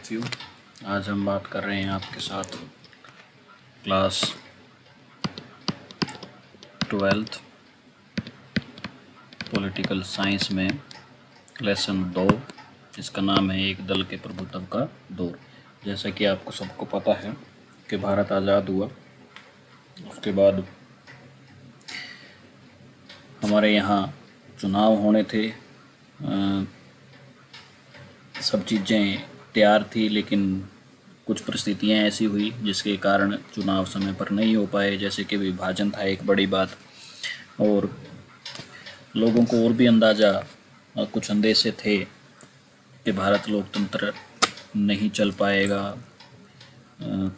Of you. आज हम बात कर रहे हैं आपके साथ क्लास 12th पॉलिटिकल साइंस में लेसन 2, जिसका नाम है एक दल के प्रभुत्व का दौर। जैसा कि आपको सबको पता है कि भारत आज़ाद हुआ, उसके बाद हमारे यहाँ चुनाव होने थे। सब चीज़ें तैयार थी, लेकिन कुछ परिस्थितियां ऐसी हुई जिसके कारण चुनाव समय पर नहीं हो पाए। जैसे कि विभाजन था एक बड़ी बात, और लोगों को और भी अंदाज़ा कुछ अंदेशे थे कि भारत लोकतंत्र नहीं चल पाएगा,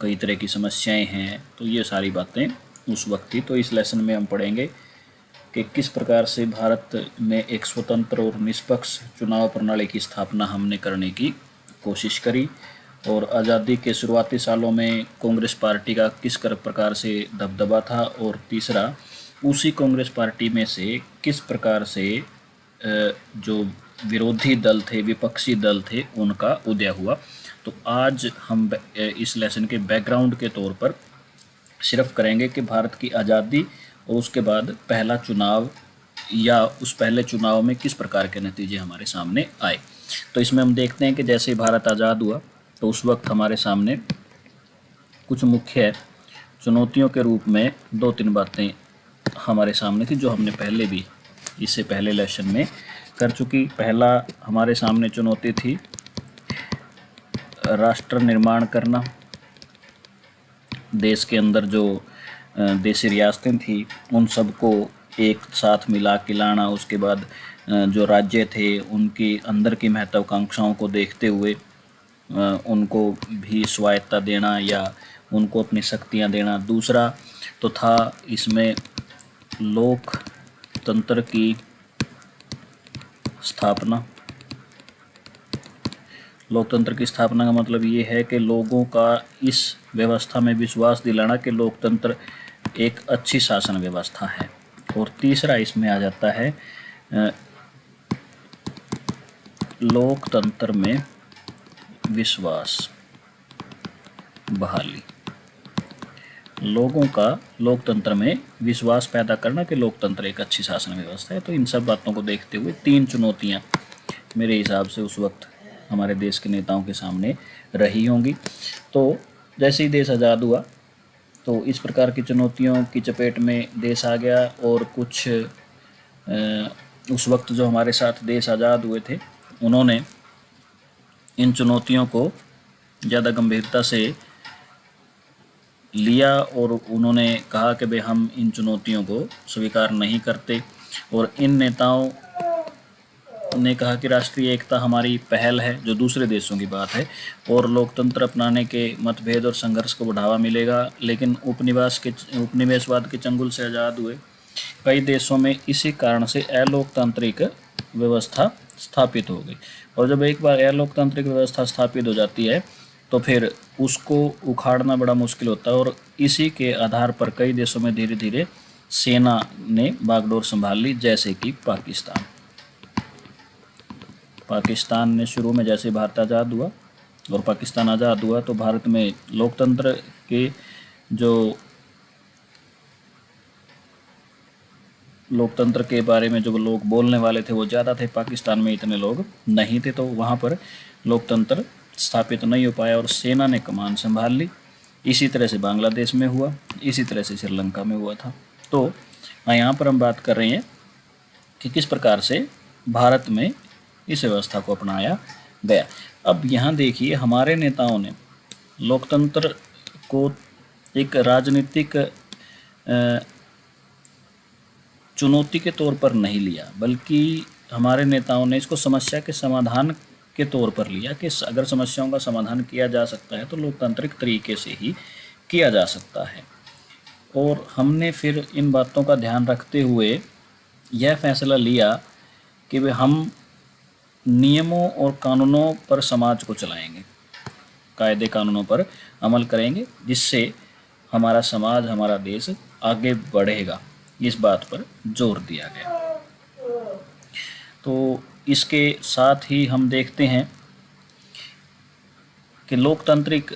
कई तरह की समस्याएं हैं। तो ये सारी बातें उस वक्त थी। तो इस लेसन में हम पढ़ेंगे कि किस प्रकार से भारत में एक स्वतंत्र और निष्पक्ष चुनाव प्रणाली की स्थापना हमने करने की कोशिश करी, और आज़ादी के शुरुआती सालों में कांग्रेस पार्टी का किस प्रकार से दबदबा था, और तीसरा उसी कांग्रेस पार्टी में से किस प्रकार से जो विरोधी दल थे, विपक्षी दल थे, उनका उदय हुआ। तो आज हम इस लेसन के बैकग्राउंड के तौर पर सिर्फ करेंगे कि भारत की आज़ादी और उसके बाद पहला चुनाव या उस पहले चुनाव में किस प्रकार के नतीजे हमारे सामने आए। तो इसमें हम देखते हैं कि जैसे ही भारत आज़ाद हुआ तो उस वक्त हमारे सामने कुछ मुख्य चुनौतियों के रूप में 2-3 बातें हमारे सामने थी, जो हमने पहले भी इससे पहले लेसन में कर चुकी। पहला हमारे सामने चुनौती थी राष्ट्र निर्माण करना। देश के अंदर जो देशी रियासतें थी उन सबको एक साथ मिला के लाना, उसके बाद जो राज्य थे उनकी अंदर की महत्वाकांक्षाओं को देखते हुए उनको भी स्वायत्ता देना या उनको अपनी शक्तियां देना। दूसरा तो था इसमें लोकतंत्र की स्थापना। लोकतंत्र की स्थापना का मतलब ये है कि लोगों का इस व्यवस्था में विश्वास दिलाना कि लोकतंत्र एक अच्छी शासन व्यवस्था है। और तीसरा इसमें आ जाता है लोकतंत्र में विश्वास बहाली। लोगों का लोकतंत्र में विश्वास पैदा करना कि लोकतंत्र एक अच्छी शासन व्यवस्था है। तो इन सब बातों को देखते हुए 3 चुनौतियां मेरे हिसाब से उस वक्त हमारे देश के नेताओं के सामने रही होंगी। तो जैसे ही देश आज़ाद हुआ तो इस प्रकार की चुनौतियों की चपेट में देश आ गया, और कुछ उस वक्त जो हमारे साथ देश आज़ाद हुए थे उन्होंने इन चुनौतियों को ज़्यादा गंभीरता से लिया, और उन्होंने कहा कि भाई हम इन चुनौतियों को स्वीकार नहीं करते। और इन नेताओं ने कहा कि राष्ट्रीय एकता हमारी पहल है, जो दूसरे देशों की बात है, और लोकतंत्र अपनाने के मतभेद और संघर्ष को बढ़ावा मिलेगा। लेकिन उपनिवेशवाद के चंगुल से आज़ाद हुए कई देशों में इसी कारण से अलोकतांत्रिक व्यवस्था स्थापित हो गई, और जब एक बार अलोकतांत्रिक व्यवस्था स्थापित हो जाती है तो फिर उसको उखाड़ना बड़ा मुश्किल होता है। और इसी के आधार पर कई देशों में धीरे धीरे सेना ने बागडोर संभाल ली, जैसे कि पाकिस्तान ने शुरू में जैसे भारत आज़ाद हुआ और पाकिस्तान आज़ाद हुआ तो भारत में लोकतंत्र के जो लोकतंत्र के बारे में जो लोग बोलने वाले थे वो ज़्यादा थे, पाकिस्तान में इतने लोग नहीं थे, तो वहाँ पर लोकतंत्र स्थापित नहीं हो पाया और सेना ने कमान संभाल ली। इसी तरह से बांग्लादेश में हुआ, इसी तरह से श्रीलंका में हुआ था। तो यहाँ पर हम बात कर रहे हैं कि किस प्रकार से भारत में इस व्यवस्था को अपनाया गया। अब यहाँ देखिए, हमारे नेताओं ने लोकतंत्र को एक राजनीतिक चुनौती के तौर पर नहीं लिया, बल्कि हमारे नेताओं ने इसको समस्या के समाधान के तौर पर लिया कि अगर समस्याओं का समाधान किया जा सकता है तो लोकतांत्रिक तरीके से ही किया जा सकता है। और हमने फिर इन बातों का ध्यान रखते हुए यह फैसला लिया कि वे हम नियमों और कानूनों पर समाज को चलाएंगे, कायदे कानूनों पर अमल करेंगे, जिससे हमारा समाज, हमारा देश आगे बढ़ेगा। इस बात पर जोर दिया गया। तो इसके साथ ही हम देखते हैं कि लोकतांत्रिक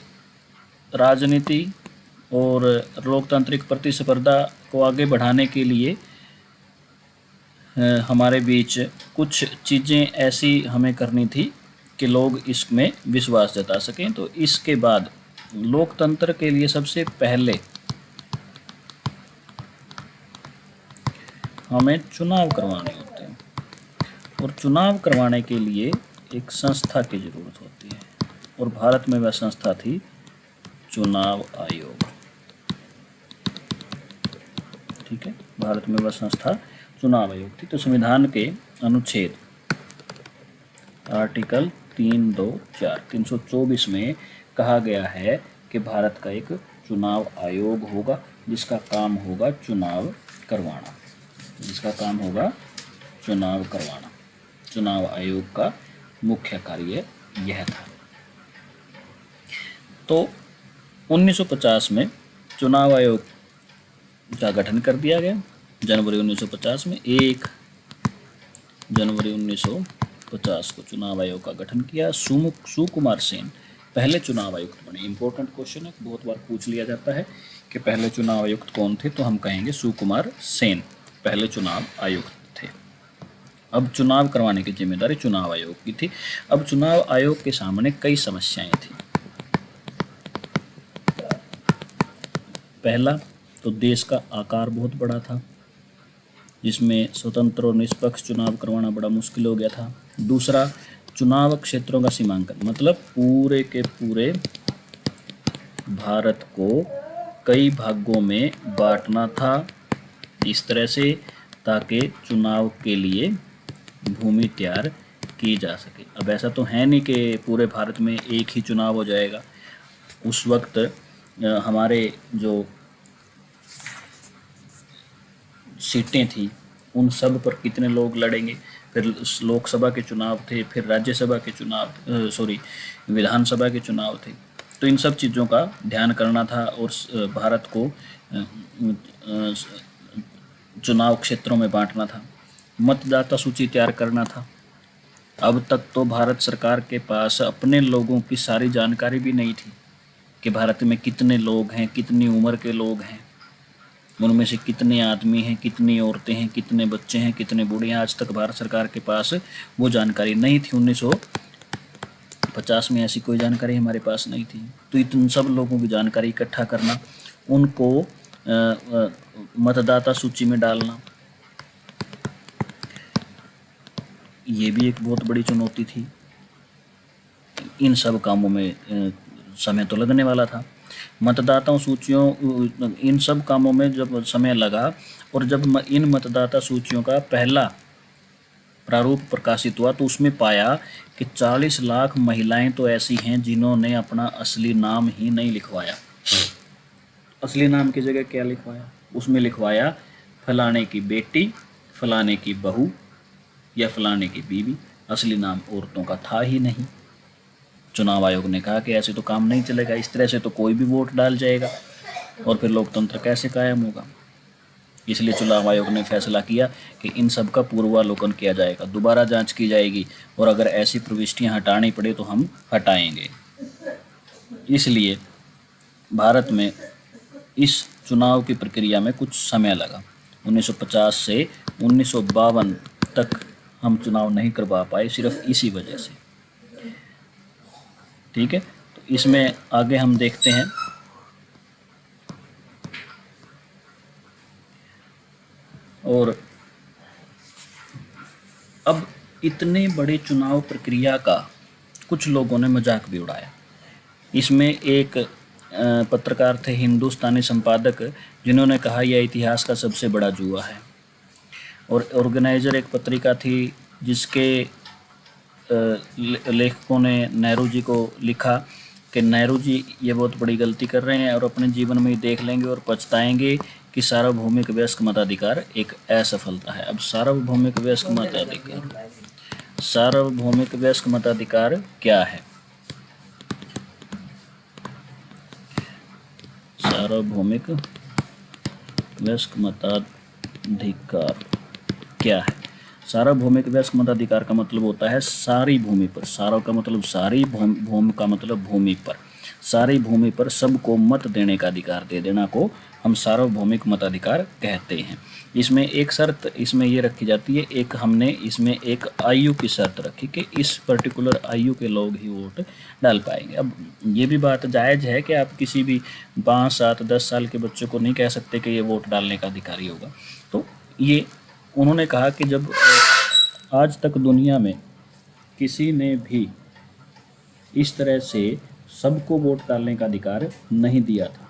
राजनीति और लोकतांत्रिक प्रतिस्पर्धा को आगे बढ़ाने के लिए हमारे बीच कुछ चीज़ें ऐसी हमें करनी थी कि लोग इसमें विश्वास जता सकें। तो इसके बाद लोकतंत्र के लिए सबसे पहले हमें चुनाव करवाने होते हैं, और चुनाव करवाने के लिए एक संस्था की ज़रूरत होती है, और भारत में वह संस्था थी चुनाव आयोग। ठीक है, भारत में वह संस्था चुनाव आयोग थी। तो संविधान के अनुच्छेद आर्टिकल 324 में कहा गया है कि भारत का एक चुनाव आयोग होगा जिसका काम होगा चुनाव करवाना, जिसका काम होगा चुनाव करवाना। चुनाव आयोग का मुख्य कार्य यह था। तो 1950 में चुनाव आयोग का गठन कर दिया गया। जनवरी 1950 में 1 जनवरी 1950 को चुनाव आयोग का गठन किया। सुकुमार सेन पहले चुनाव आयुक्त बने। इंपॉर्टेंट क्वेश्चन है, बहुत बार पूछ लिया जाता है कि पहले चुनाव आयुक्त कौन थे, तो हम कहेंगे सुकुमार सेन पहले चुनाव आयुक्त थे। अब चुनाव करवाने की जिम्मेदारी चुनाव आयोग की थी। अब चुनाव आयोग के सामने कई समस्याएं थी। पहला तो देश का आकार बहुत बड़ा था, जिसमें स्वतंत्र और निष्पक्ष चुनाव करवाना बड़ा मुश्किल हो गया था। दूसरा, चुनाव क्षेत्रों का सीमांकन, मतलब पूरे के पूरे भारत को कई भागों में बांटना था इस तरह से ताकि चुनाव के लिए भूमि तैयार की जा सके। अब ऐसा तो है नहीं कि पूरे भारत में एक ही चुनाव हो जाएगा। उस वक्त हमारे जो सीटें थी उन सब पर कितने लोग लड़ेंगे, फिर लोकसभा के चुनाव थे, फिर राज्यसभा के चुनाव विधानसभा के चुनाव थे। तो इन सब चीज़ों का ध्यान करना था और भारत को चुनाव क्षेत्रों में बांटना था। मतदाता सूची तैयार करना था। अब तक तो भारत सरकार के पास अपने लोगों की सारी जानकारी भी नहीं थी कि भारत में कितने लोग हैं, कितनी उम्र के लोग हैं, उनमें से कितने आदमी हैं, कितनी औरतें हैं, कितने बच्चे हैं, कितने बूढ़े हैं। आज तक भारत सरकार के पास वो जानकारी नहीं थी। 1950 में ऐसी कोई जानकारी हमारे पास नहीं थी। तो इन सब लोगों की जानकारी इकट्ठा करना, उनको मतदाता सूची में डालना, ये भी एक बहुत बड़ी चुनौती थी। इन सब कामों में समय तो लगने वाला था। मतदाताओं सूचियों, इन सब कामों में जब समय लगा और जब इन मतदाता सूचियों का पहला प्रारूप प्रकाशित हुआ तो उसमें पाया कि 40 लाख महिलाएं तो ऐसी हैं जिन्होंने अपना असली नाम ही नहीं लिखवाया। असली नाम की जगह क्या लिखवाया? उसमें लिखवाया फलाने की बेटी, फलाने की बहू या फलाने की बीवी। असली नाम औरतों का था ही नहीं। चुनाव आयोग ने कहा कि ऐसे तो काम नहीं चलेगा, इस तरह से तो कोई भी वोट डाल जाएगा और फिर लोकतंत्र कैसे कायम होगा। इसलिए चुनाव आयोग ने फैसला किया कि इन सब का पूर्वावलोकन किया जाएगा, दोबारा जांच की जाएगी और अगर ऐसी प्रविष्टियां हटानी पड़े तो हम हटाएंगे। इसलिए भारत में इस चुनाव की प्रक्रिया में कुछ समय लगा। 1950 से 1952 तक हम चुनाव नहीं करवा पाए सिर्फ इसी वजह से। ठीक है, तो इसमें आगे हम देखते हैं। और अब इतने बड़े चुनाव प्रक्रिया का कुछ लोगों ने मजाक भी उड़ाया। इसमें एक पत्रकार थे, हिंदुस्तानी संपादक, जिन्होंने कहा यह इतिहास का सबसे बड़ा जुआ है। और ऑर्गेनाइजर एक पत्रिका थी जिसके लेखकों ने नेहरू जी को लिखा कि नेहरू जी ये बहुत बड़ी गलती कर रहे हैं और अपने जीवन में देख लेंगे और पछताएंगे कि सार्वभौमिक वयस्क मताधिकार एक असफलता है। अब सार्वभौमिक वयस्क मताधिकार क्या है? सार्वभौमिक वयस्क मताधिकार क्या है? सार्वभौमिक वयस्क मताधिकार का मतलब होता है सारी भूमि पर, सार्व का मतलब सारी, भूमि का मतलब भूमि पर, सारी भूमि पर सबको मत देने का अधिकार दे देना को हम सार्वभौमिक मताधिकार कहते हैं। इसमें एक शर्त इसमें ये रखी जाती है, एक हमने इसमें एक आयु की शर्त रखी कि इस पर्टिकुलर आयु के लोग ही वोट डाल पाएंगे। अब ये भी बात जायज़ है कि आप किसी भी 5, 7, 10 साल के बच्चे को नहीं कह सकते कि ये वोट डालने का अधिकारी होगा। तो ये उन्होंने कहा कि जब आज तक दुनिया में किसी ने भी इस तरह से सबको वोट डालने का अधिकार नहीं दिया था,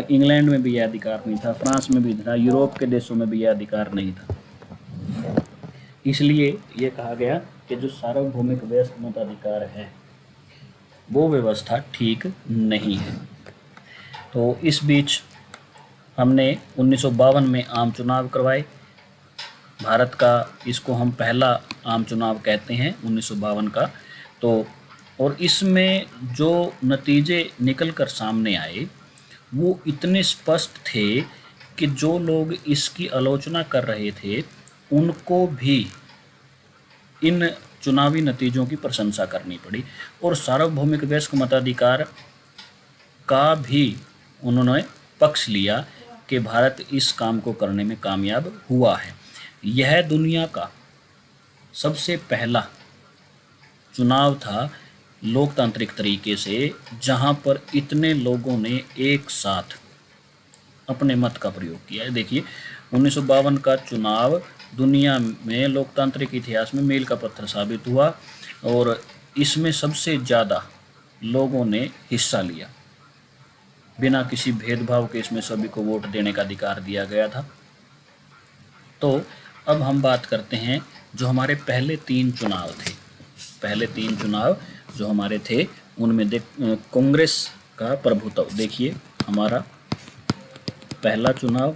इंग्लैंड में भी यह अधिकार नहीं था, फ्रांस में भी था, यूरोप के देशों में भी यह अधिकार नहीं था, इसलिए ये कहा गया कि जो सार्वभौमिक वयस्क मताधिकार है वो व्यवस्था ठीक नहीं है। तो इस बीच हमने 1952 में आम चुनाव करवाए, भारत का इसको हम पहला आम चुनाव कहते हैं 1952 का। तो और इसमें जो नतीजे निकल कर सामने आए वो इतने स्पष्ट थे कि जो लोग इसकी आलोचना कर रहे थे उनको भी इन चुनावी नतीजों की प्रशंसा करनी पड़ी, और सार्वभौमिक वयस्क मताधिकार का भी उन्होंने पक्ष लिया कि भारत इस काम को करने में कामयाब हुआ है। यह दुनिया का सबसे पहला चुनाव था लोकतांत्रिक तरीके से जहां पर इतने लोगों ने एक साथ अपने मत का प्रयोग किया है। देखिए 1952 का चुनाव दुनिया में लोकतांत्रिक इतिहास में मील का पत्थर साबित हुआ, और इसमें सबसे ज़्यादा लोगों ने हिस्सा लिया, बिना किसी भेदभाव के इसमें सभी को वोट देने का अधिकार दिया गया था। तो अब हम बात करते हैं जो हमारे पहले 3 चुनाव थे। पहले 3 चुनाव जो हमारे थे उनमें कांग्रेस का प्रभुत्व। देखिए हमारा पहला चुनाव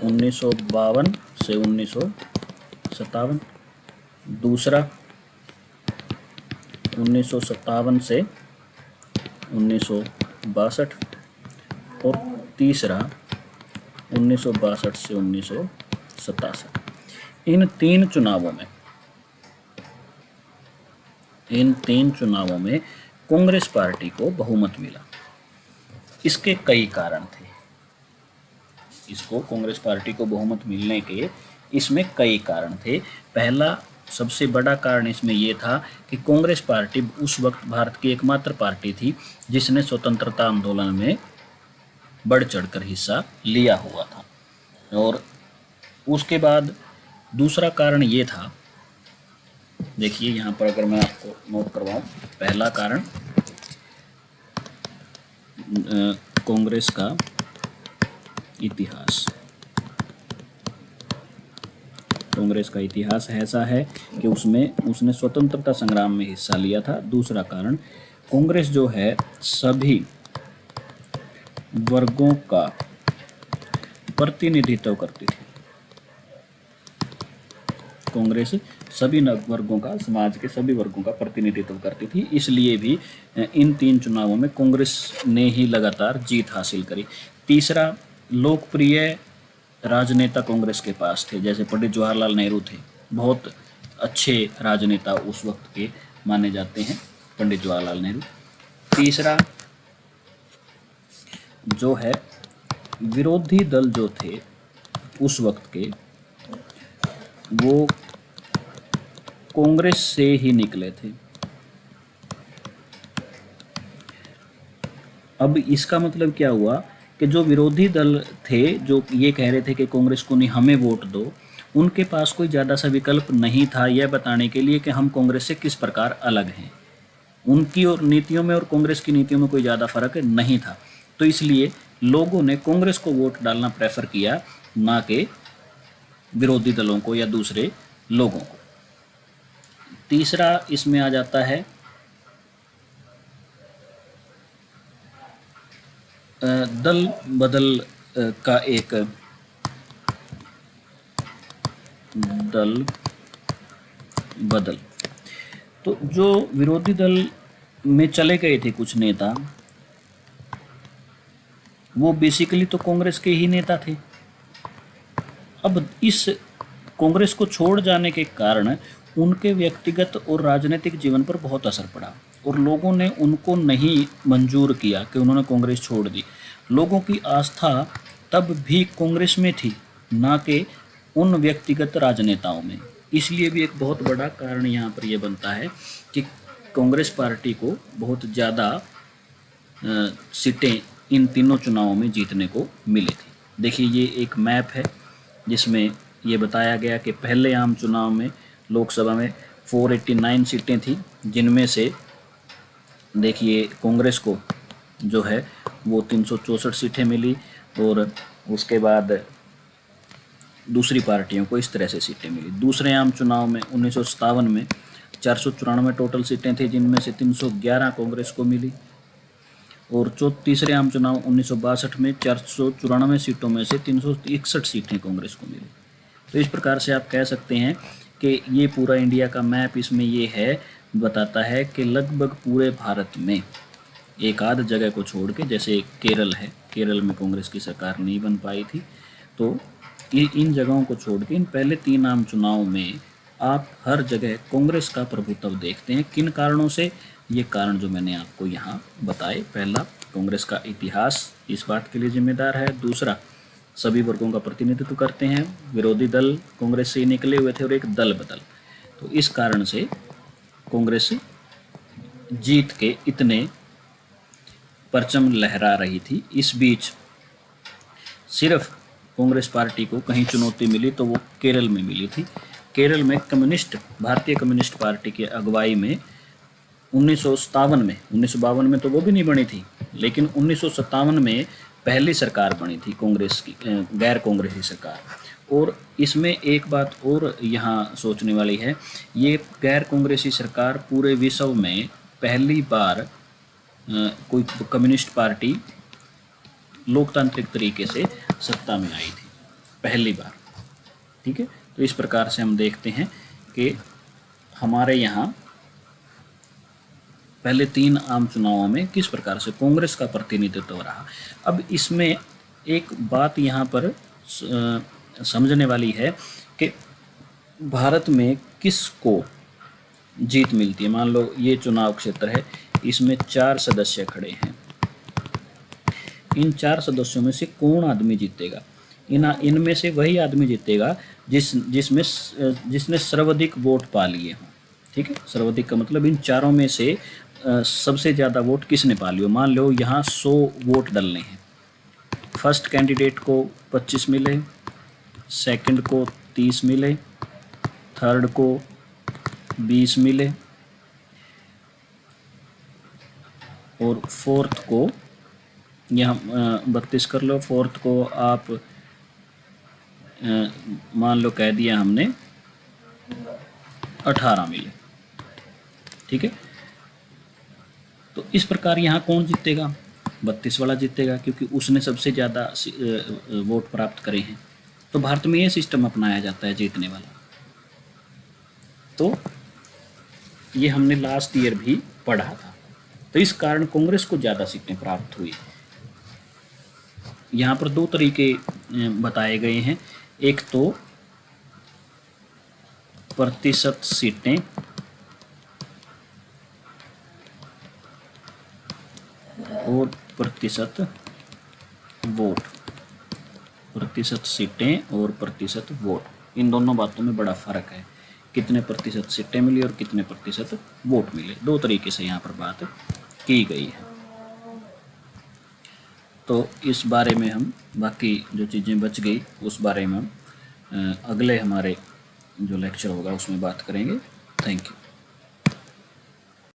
1952 से 1957, दूसरा 1957 से 1962 और तीसरा 1962 से 1987। इन तीन चुनावों में कांग्रेस पार्टी को बहुमत मिला। इसके कई कारण थे, इसको कांग्रेस पार्टी को बहुमत मिलने के इसमें कई कारण थे। पहला सबसे बड़ा कारण इसमें यह था कि कांग्रेस पार्टी उस वक्त भारत की एकमात्र पार्टी थी जिसने स्वतंत्रता आंदोलन में बढ़ चढ़कर हिस्सा लिया हुआ था। और उसके बाद दूसरा कारण ये था, देखिए यहाँ पर अगर मैं आपको नोट करवाऊं, पहला कारण कांग्रेस का इतिहास। कांग्रेस का इतिहास ऐसा है कि उसने स्वतंत्रता संग्राम में हिस्सा लिया था। दूसरा कारण, कांग्रेस जो है सभी वर्गों का प्रतिनिधित्व करती थी। कांग्रेस सभी वर्गों का, समाज के सभी वर्गों का प्रतिनिधित्व करती थी, इसलिए भी इन 3 चुनावों में कांग्रेस ने ही लगातार जीत हासिल करी। तीसरा, लोकप्रिय राजनेता कांग्रेस के पास थे, जैसे पंडित जवाहरलाल नेहरू थे, बहुत अच्छे राजनेता उस वक्त के माने जाते हैं पंडित जवाहरलाल नेहरू। तीसरा जो है, विरोधी दल जो थे उस वक्त के वो कांग्रेस से ही निकले थे। अब इसका मतलब क्या हुआ कि जो विरोधी दल थे जो ये कह रहे थे कि कांग्रेस को नहीं हमें वोट दो, उनके पास कोई ज़्यादा सा विकल्प नहीं था यह बताने के लिए कि हम कांग्रेस से किस प्रकार अलग हैं। उनकी और नीतियों में और कांग्रेस की नीतियों में कोई ज़्यादा फर्क नहीं था, तो इसलिए लोगों ने कांग्रेस को वोट डालना प्रेफर किया, ना कि विरोधी दलों को या दूसरे लोगों को। तीसरा इसमें आ जाता है दल बदल का एक दल बदल। तो जो विरोधी दल में चले गए थे कुछ नेता, वो बेसिकली तो कांग्रेस के ही नेता थे। अब इस कांग्रेस को छोड़ जाने के कारण उनके व्यक्तिगत और राजनीतिक जीवन पर बहुत असर पड़ा और लोगों ने उनको नहीं मंजूर किया कि उन्होंने कांग्रेस छोड़ दी। लोगों की आस्था तब भी कांग्रेस में थी, ना कि उन व्यक्तिगत राजनेताओं में। इसलिए भी एक बहुत बड़ा कारण यहाँ पर यह बनता है कि कांग्रेस पार्टी को बहुत ज़्यादा सीटें इन तीनों चुनावों में जीतने को मिली थी। देखिए ये एक मैप है जिसमें ये बताया गया कि पहले आम चुनाव में लोकसभा में 489 सीटें थी, जिनमें से देखिए कांग्रेस को जो है वो 364 सीटें मिली और उसके बाद दूसरी पार्टियों को इस तरह से सीटें मिली। दूसरे आम चुनाव में 1957 में 494 टोटल सीटें थी, जिनमें से 311 कांग्रेस को मिली और तीसरे आम चुनाव 1962 में 494 सीटों में से 361 सीटें कांग्रेस को मिली। तो इस प्रकार से आप कह सकते हैं कि ये पूरा इंडिया का मैप इसमें ये है बताता है कि लगभग पूरे भारत में एक आध जगह को छोड़ के, जैसे केरल है, केरल में कांग्रेस की सरकार नहीं बन पाई थी, तो इन जगहों को छोड़ के इन पहले 3 आम चुनाव में आप हर जगह कांग्रेस का प्रभुत्व देखते हैं। किन कारणों से? ये कारण जो मैंने आपको यहाँ बताए। पहला, कांग्रेस का इतिहास इस बात के लिए जिम्मेदार है। दूसरा, सभी वर्गों का प्रतिनिधित्व करते हैं, विरोधी दल कांग्रेस से निकले हुए थे और एक दल बदल, तो इस कारण से कांग्रेस जीत के इतने परचम लहरा रही थी। इस बीच सिर्फ कांग्रेस पार्टी को कहीं चुनौती मिली तो वो केरल में मिली थी। केरल में भारतीय कम्युनिस्ट पार्टी की अगुवाई में 1952 में तो वो भी नहीं बनी थी, लेकिन 1957 में पहली सरकार बनी थी कांग्रेस की, गैर कांग्रेसी सरकार। और इसमें एक बात और यहाँ सोचने वाली है, ये गैर कांग्रेसी सरकार पूरे विश्व में पहली बार कोई कम्युनिस्ट पार्टी लोकतांत्रिक तरीके से सत्ता में आई थी, पहली बार। ठीक है, तो इस प्रकार से हम देखते हैं कि हमारे यहाँ पहले 3 आम चुनावों में किस प्रकार से कांग्रेस का प्रतिनिधित्व रहा। अब इसमें एक बात यहाँ पर समझने वाली है कि भारत में किसको जीत मिलती है। मान लो ये चुनाव क्षेत्र है, इसमें 4 सदस्य खड़े हैं। इन 4 सदस्यों में से कौन आदमी जीतेगा? इनमें से वही आदमी जीतेगा जिसने सर्वाधिक वोट पा लिए हों। ठीक है, सर्वाधिक का मतलब इन चारों में से सबसे ज़्यादा वोट किसने पा लियो। मान लो यहाँ 100 वोट डलने हैं। फर्स्ट कैंडिडेट को 25 मिले, सेकंड को 30 मिले, थर्ड को 20 मिले और फोर्थ को यहाँ 32 कर लो। फोर्थ को आप मान लो कह दिया हमने 18 मिले। ठीक है, तो इस प्रकार यहाँ कौन जीतेगा? 32 वाला जीतेगा, क्योंकि उसने सबसे ज़्यादा वोट प्राप्त करे हैं। तो भारत में ये सिस्टम अपनाया जाता है जीतने वाला। तो ये हमने लास्ट ईयर भी पढ़ा था। तो इस कारण कांग्रेस को ज़्यादा सीटें प्राप्त हुई। यहाँ पर 2 तरीके बताए गए हैं। एक तो प्रतिशत सीटें और प्रतिशत वोट। प्रतिशत सीटें और प्रतिशत वोट, इन दोनों बातों में बड़ा फ़र्क है। कितने प्रतिशत सीटें मिली और कितने प्रतिशत वोट मिले, 2 तरीके से यहाँ पर बात की गई है। तो इस बारे में हम बाकी जो चीज़ें बच गई उस बारे में हम अगले हमारे जो लेक्चर होगा उसमें बात करेंगे। Thank you.